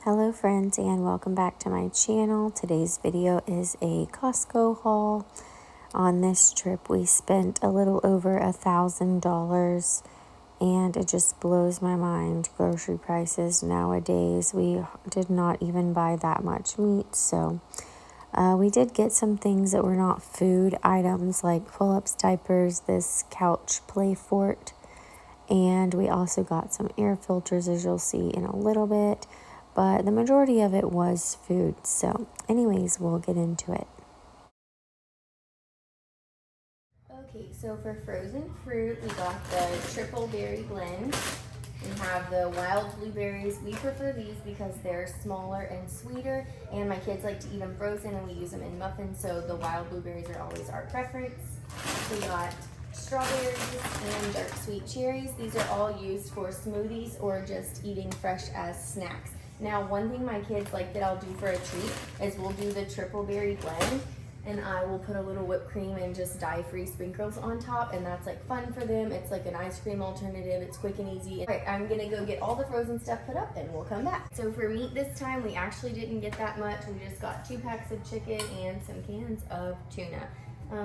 Hello friends and welcome back to my channel. Today's video is a Costco haul. On this trip we spent a little over $1,000 and it just blows my mind. Grocery prices nowadays. We did not even buy that much meat, so we did get some things that were not food items like pull-ups, diapers, this couch play fort, and we also got some air filters as you'll see in a little bit. But the majority of it was food. So anyways, we'll get into it. Okay, so for frozen fruit, we got the triple berry blend. We have the wild blueberries. We prefer these because they're smaller and sweeter, and my kids like to eat them frozen and we use them in muffins, so the wild blueberries are always our preference. We got strawberries and dark sweet cherries. These are all used for smoothies or just eating fresh as snacks. Now, one thing my kids like that I'll do for a treat is we'll do the triple berry blend, and I will put a little whipped cream and just dye-free sprinkles on top, and that's like fun for them. It's like an ice cream alternative. It's quick and easy. All right, I'm gonna go get all the frozen stuff put up and we'll come back. So for meat this time, we actually didn't get that much. We just got 2 packs of chicken and some cans of tuna.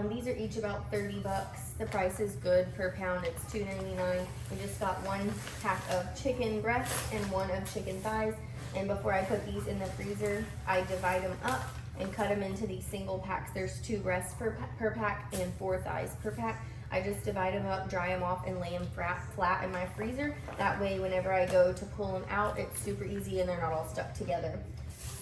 These are each about 30 bucks. The price is good per pound. It's $2.99. We just got 1 pack of chicken breasts and 1 of chicken thighs. And before I put these in the freezer, I divide them up and cut them into these single packs. There's 2 breasts per pack and 4 thighs per pack. I just divide them up, dry them off, and lay them flat in my freezer. That way, whenever I go to pull them out, it's super easy and they're not all stuck together.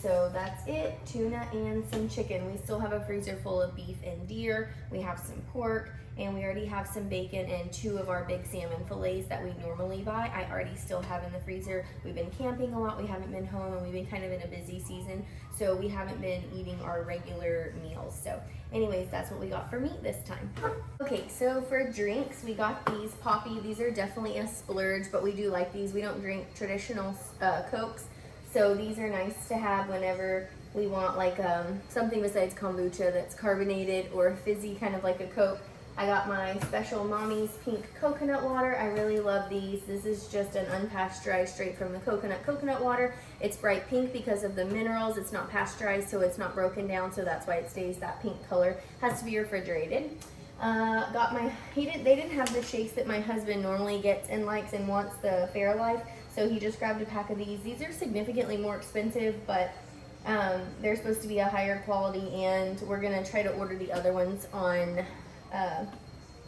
So that's it, tuna and some chicken. We still have a freezer full of beef and deer. We have some pork, and we already have some bacon and 2 of our big salmon fillets that we normally buy. I already still have in the freezer. We've been camping a lot. We haven't been home, and we've been kind of in a busy season, so we haven't been eating our regular meals. So anyways, that's what we got for meat this time. Okay, so for drinks, we got these Poppy. These are definitely a splurge, but we do like these. We don't drink traditional Cokes. So these are nice to have whenever we want like something besides kombucha that's carbonated or fizzy, kind of like a Coke. I got my special Mommy's pink coconut water. I really love these. This is just an unpasteurized, straight from the coconut water. It's bright pink because of the minerals. It's not pasteurized, so it's not broken down, so that's why it stays that pink color. Has to be refrigerated. They didn't have the shakes that my husband normally gets and likes and wants, the Fairlife, so he just grabbed a pack of these. These are significantly more expensive, but they're supposed to be a higher quality, and we're gonna try to order the other ones on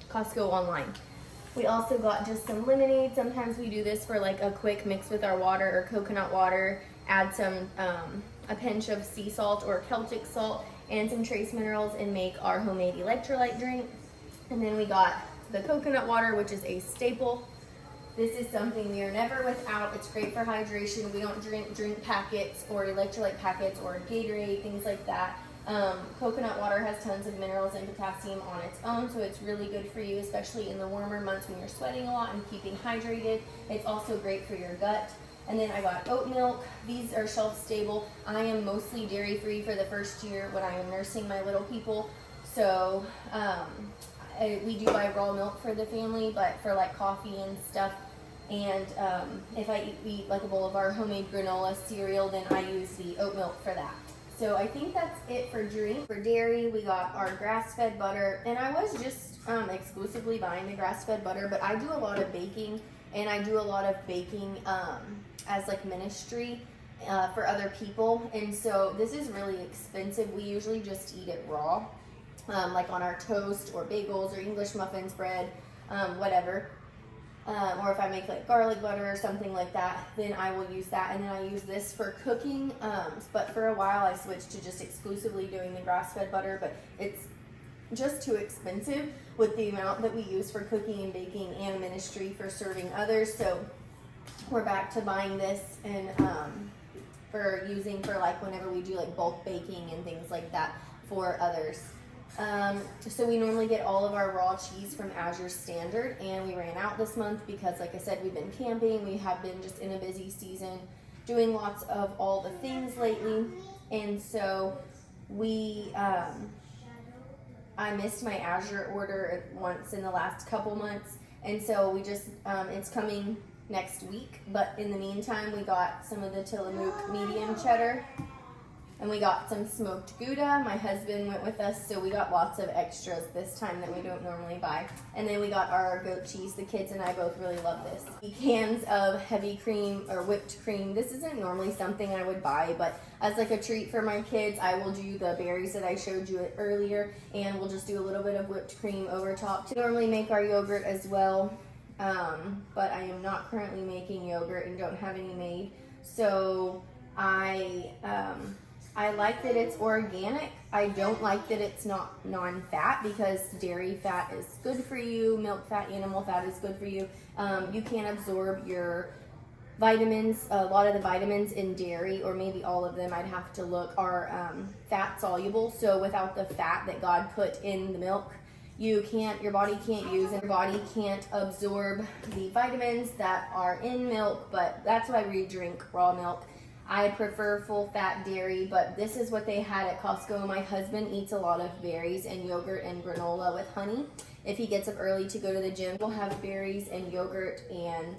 Costco online. We also got just some lemonade. Sometimes we do this for like a quick mix with our water or coconut water, add some a pinch of sea salt or Celtic salt and some trace minerals, and make our homemade electrolyte drink. And then we got the coconut water, which is a staple. This is something we are never without. It's great for hydration. We don't drink packets or electrolyte packets or Gatorade, things like that. Coconut water has tons of minerals and potassium on its own, so it's really good for you, especially in the warmer months when you're sweating a lot and keeping hydrated. It's also great for your gut. And then I got oat milk. These are shelf stable. I am mostly dairy free for the first year when I am nursing my little people, so we do buy raw milk for the family, but for like coffee and stuff, and if I eat like a bowl of our homemade granola cereal, then I use the oat milk for that. So I think that's it for drink. For dairy, we got our grass-fed butter, and I was just exclusively buying the grass-fed butter, but I do a lot of baking, and I do a lot of baking as like ministry for other people, and so this is really expensive. We usually just eat it raw. Like on our toast or bagels or English muffins, bread, whatever. Or if I make like garlic butter or something like that, then I will use that. And then I use this for cooking. But for a while I switched to just exclusively doing the grass-fed butter, but it's just too expensive with the amount that we use for cooking and baking and ministry for serving others. So we're back to buying this and for using for like whenever we do like bulk baking and things like that for others. So we normally get all of our raw cheese from Azure Standard, and we ran out this month because, like I said, we've been camping. We have been just in a busy season doing lots of all the things lately, and so I missed my Azure order once in the last couple months, and so we just it's coming next week. But in the meantime, we got some of the Tillamook medium cheddar. And we got some smoked Gouda. My husband went with us, so we got lots of extras this time that we don't normally buy. And then we got our goat cheese. The kids and I both really love this. Cans of heavy cream or whipped cream. This isn't normally something I would buy, but as like a treat for my kids, I will do the berries that I showed you earlier, and we'll just do a little bit of whipped cream over top. We normally make our yogurt as well, but I am not currently making yogurt and don't have any made. So I like that it's organic. I don't like that it's not non-fat, because dairy fat is good for you, milk fat, animal fat is good for you. You can't absorb your vitamins. A lot of the vitamins in dairy, or maybe all of them, I'd have to look, are fat soluble. So without the fat that God put in the milk, your body can't use, and your body can't absorb the vitamins that are in milk. But that's why we drink raw milk. I prefer full fat dairy, but this is what they had at Costco. My husband eats a lot of berries and yogurt and granola with honey. If he gets up early to go to the gym, we'll have berries and yogurt and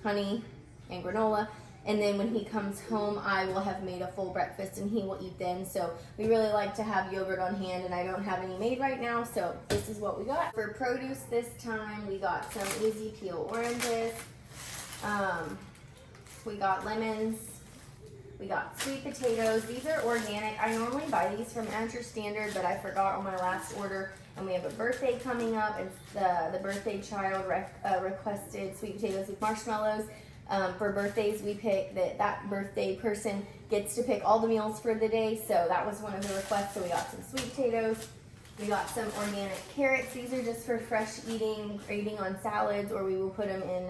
honey and granola. And then when he comes home, I will have made a full breakfast and he will eat then. So we really like to have yogurt on hand, and I don't have any made right now, so this is what we got. For produce this time, we got some easy peel oranges. We got lemons. We got sweet potatoes. These are organic. I normally buy these from Asher Standard, but I forgot on my last order. And we have a birthday coming up, and the birthday child requested sweet potatoes with marshmallows. For birthdays, we pick that birthday person gets to pick all the meals for the day. So that was one of the requests. So we got some sweet potatoes. We got some organic carrots. These are just for fresh eating, or eating on salads, or we will put them in,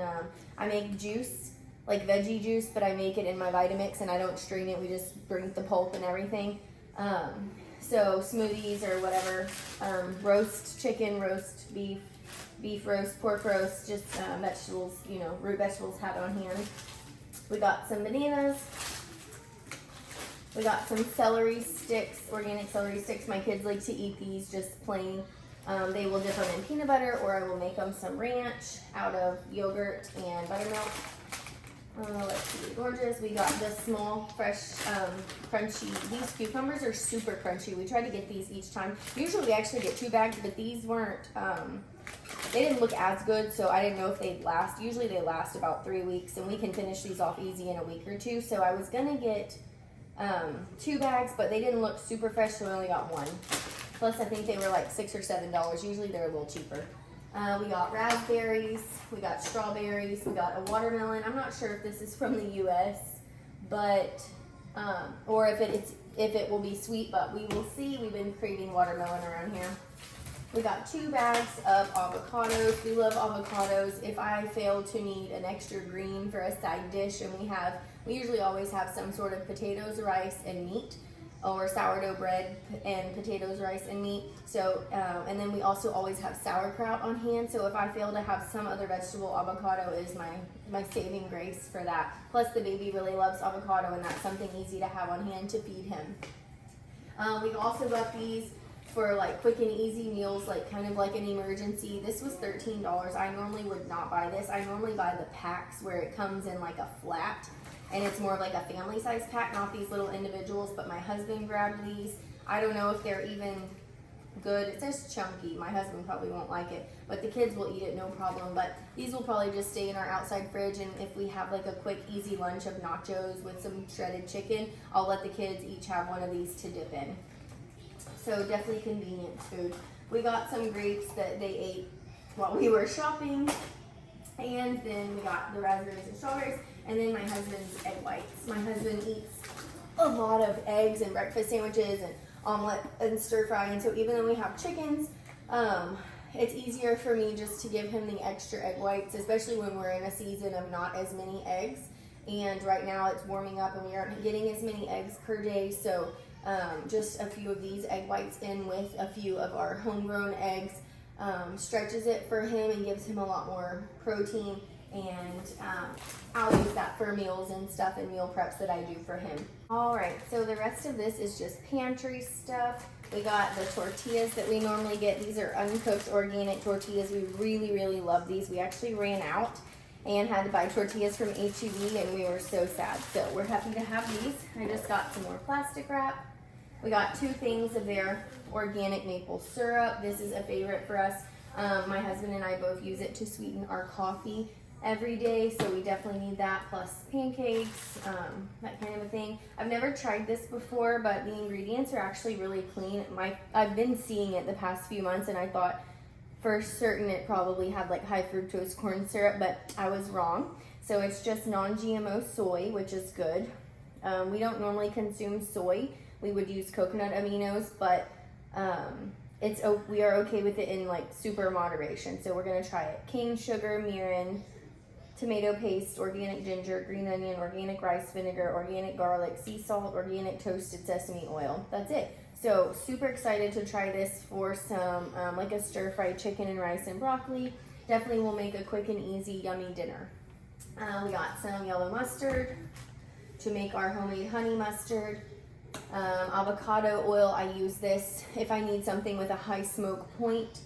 I make juice, like veggie juice, but I make it in my Vitamix and I don't strain it. We just drink the pulp and everything. So smoothies or whatever, roast chicken, roast beef, beef roast, pork roast, just vegetables, root vegetables had on hand. We got some bananas. We got some celery sticks, organic celery sticks. My kids like to eat these just plain. They will dip them in peanut butter, or I will make them some ranch out of yogurt and buttermilk. Let's see, oranges. We got the small, fresh, crunchy. These cucumbers are super crunchy. We try to get these each time. Usually we actually get 2 bags, but these weren't, they didn't look as good, so I didn't know if they'd last. Usually they last about 3 weeks, and we can finish these off easy in a week or 2. So I was gonna get 2 bags, but they didn't look super fresh, so we only got 1. Plus I think they were like $6 or $7. Usually they're a little cheaper. We got raspberries, we got strawberries, we got a watermelon. I'm not sure if this is from the U.S., but or if it will be sweet, but we will see. We've been craving watermelon around here. We got 2 bags of avocados. We love avocados. If I fail to need an extra green for a side dish, and we usually always have some sort of potatoes, rice, and meat, or sourdough bread and potatoes, rice, and meat. So, and then we also always have sauerkraut on hand. So if I fail to have some other vegetable, avocado is my saving grace for that. Plus the baby really loves avocado, and that's something easy to have on hand to feed him. We've also got these for like quick and easy meals, like kind of like an emergency. This was $13. I normally would not buy this. I normally buy the packs where it comes in like a flat, and it's more of like a family size pack, not these little individuals, but my husband grabbed these. I don't know if they're even good. It says chunky. My husband probably won't like it, but the kids will eat it no problem. But these will probably just stay in our outside fridge, and if we have like a quick easy lunch of nachos with some shredded chicken, I'll let the kids each have one of these to dip in. So definitely convenient food. We got some grapes that they ate while we were shopping, and then we got the raspberries and strawberries. And then my husband's egg whites. My husband eats a lot of eggs and breakfast sandwiches and omelet and stir fry. And so even though we have chickens, it's easier for me just to give him the extra egg whites, especially when we're in a season of not as many eggs. And right now it's warming up and we aren't getting as many eggs per day. So just a few of these egg whites in with a few of our homegrown eggs stretches it for him and gives him a lot more protein. And I'll use that for meals and stuff and meal preps that I do for him. Alright, so the rest of this is just pantry stuff. We got the tortillas that we normally get. These are uncooked organic tortillas. We really, really love these. We actually ran out, and had to buy tortillas from H-E-B, and we were so sad. So we're happy to have these. I just got some more plastic wrap. We got 2 things of their organic maple syrup. This is a favorite for us. My husband and I both use it to sweeten our coffee every day, so we definitely need that, plus pancakes, that kind of a thing. I've never tried this before, but the ingredients are actually really clean. I've been seeing it the past few months, and I thought for certain it probably had like high fructose corn syrup, but I was wrong. So it's just non-GMO soy, which is good. We don't normally consume soy. We would use coconut aminos, but we are okay with it in like super moderation. So we're gonna try it. Cane sugar, mirin, tomato paste, organic ginger, green onion, organic rice vinegar, organic garlic, sea salt, organic toasted sesame oil. That's it. So super excited to try this for some like a stir-fried chicken and rice and broccoli. Definitely will make a quick and easy yummy dinner. We got some yellow mustard to make our homemade honey mustard. Avocado oil, I use this if I need something with a high smoke point.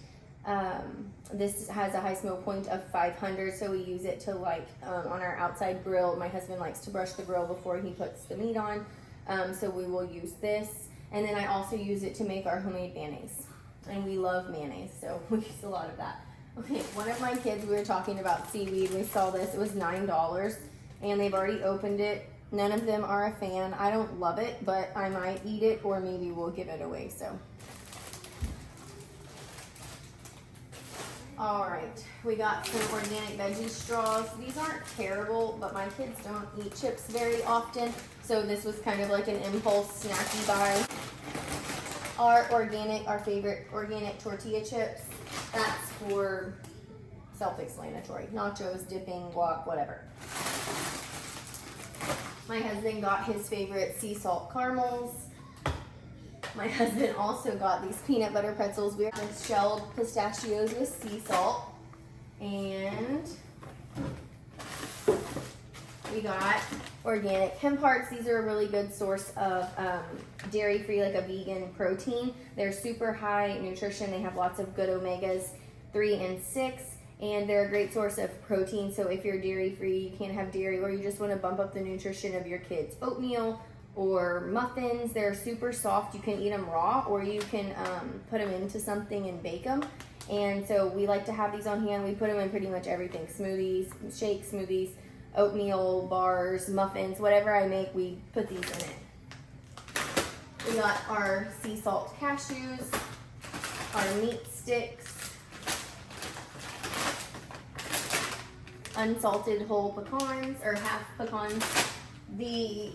This has a high smoke point of 500, so we use it to like on our outside grill. My husband likes to brush the grill before he puts the meat on, so we will use this. And then I also use it to make our homemade mayonnaise, and we love mayonnaise, so we use a lot of that. Okay, one of my kids, we were talking about seaweed. We saw this, it was $9, and they've already opened it. None of them are a fan. I don't love it, but I might eat it, or maybe we'll give it away, so. All right, we got some organic veggie straws. These aren't terrible, but my kids don't eat chips very often, so this was kind of like an impulse snacky buy. Our favorite organic tortilla chips. That's for self-explanatory. Nachos, dipping, guac, whatever. My husband got his favorite sea salt caramels. My husband also got these peanut butter pretzels. We have shelled pistachios with sea salt. And we got organic hemp hearts. These are a really good source of dairy-free, like a vegan protein. They're super high nutrition. They have lots of good omegas 3 and 6. And they're a great source of protein. So if you're dairy-free, you can't have dairy, or you just want to bump up the nutrition of your kids' oatmeal or muffins, they're super soft. You can eat them raw, or you can put them into something and bake them. And so we like to have these on hand. We put them in pretty much everything: smoothies, shakes, smoothies, oatmeal bars, muffins, whatever I make, we put these in it. We got our sea salt cashews, our meat sticks, unsalted whole pecans or half pecans, the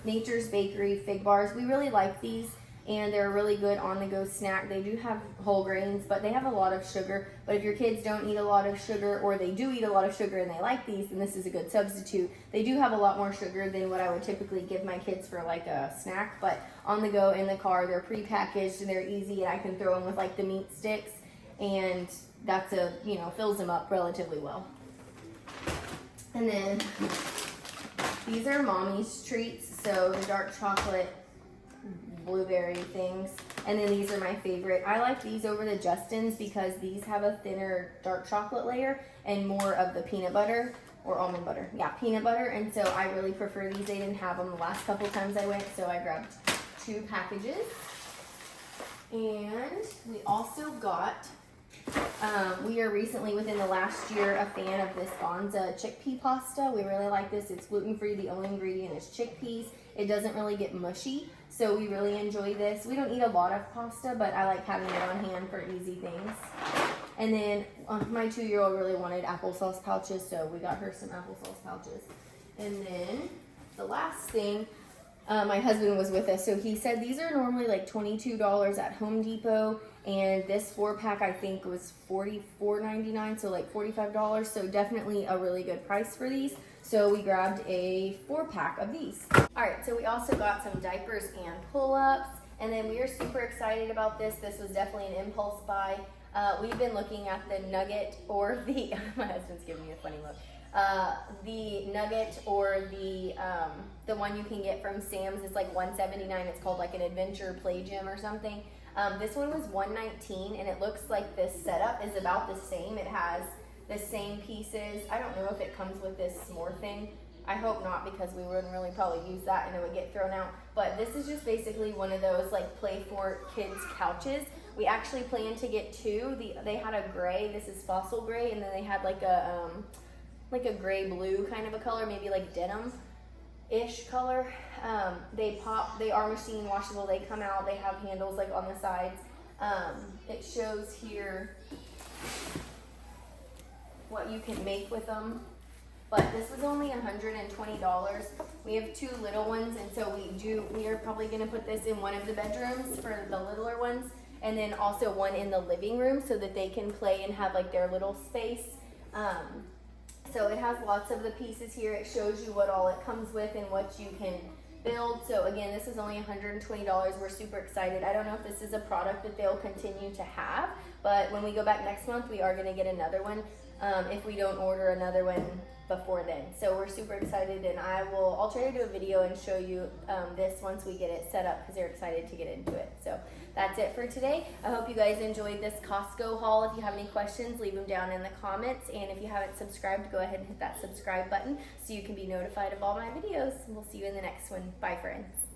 Nature's Bakery fig bars. We really like these, and they're a really good on-the-go snack. They do have whole grains, but they have a lot of sugar. But if your kids don't eat a lot of sugar, or they do eat a lot of sugar and they like these, then this is a good substitute. They do have a lot more sugar than what I would typically give my kids for like a snack, but on the go in the car, they're pre-packaged and they're easy, and I can throw them with like the meat sticks, and that's fills them up relatively well. And then these are mommy's treats, so the dark chocolate blueberry things. And then these are my favorite. I like these over the Justin's because these have a thinner dark chocolate layer and more of the peanut butter or almond butter. Yeah, peanut butter. And so I really prefer these. They didn't have them the last couple times I went, so I grabbed 2 packages. And we also got, we are recently, within the last year, a fan of this Bonza chickpea pasta. We really like this. It's gluten-free. The only ingredient is chickpeas. It doesn't really get mushy, so we really enjoy this. We don't eat a lot of pasta, but I like having it on hand for easy things. And then my 2-year-old really wanted applesauce pouches, so we got her some applesauce pouches. And then the last thing, my husband was with us, so he said these are normally like $22 at Home Depot, and this 4-pack I think was $44.99, so like $45. So definitely a really good price for these. So we grabbed a 4-pack of these. All right, so we also got some diapers and pull-ups, and then we are super excited about this. This was definitely an impulse buy. We've been looking at the Nugget or the, my husband's giving me a funny look. The Nugget or the one you can get from Sam's is like $179. It's called like an Adventure Play Gym or something. This one was $119, and it looks like this setup is about the same. It has the same pieces. I don't know if it comes with this s'more thing. I hope not, because we wouldn't really probably use that and it would get thrown out. But this is just basically one of those like play for kids couches. We actually planned to get two. They had a gray, this is fossil gray, and then they had like a gray blue kind of a color, maybe like denim-ish color. They are machine washable. They come out, they have handles like on the sides. It shows here what you can make with them. But this was only $120. We have two little ones, and so we are probably gonna put this in one of the bedrooms for the littler ones, and then also one in the living room so that they can play and have like their little space. So it has lots of the pieces here. It shows you what all it comes with and what you can build. So again, this is only $120. We're super excited. I don't know if this is a product that they'll continue to have, but when we go back next month, we are gonna get another one if we don't order another one before then. So we're super excited, and I'll try to do a video and show you this once we get it set up, because they're excited to get into it. So that's it for today. I hope you guys enjoyed this Costco haul. If you have any questions, leave them down in the comments, and if you haven't subscribed, go ahead and hit that subscribe button so you can be notified of all my videos. We'll see you in the next one. Bye, friends.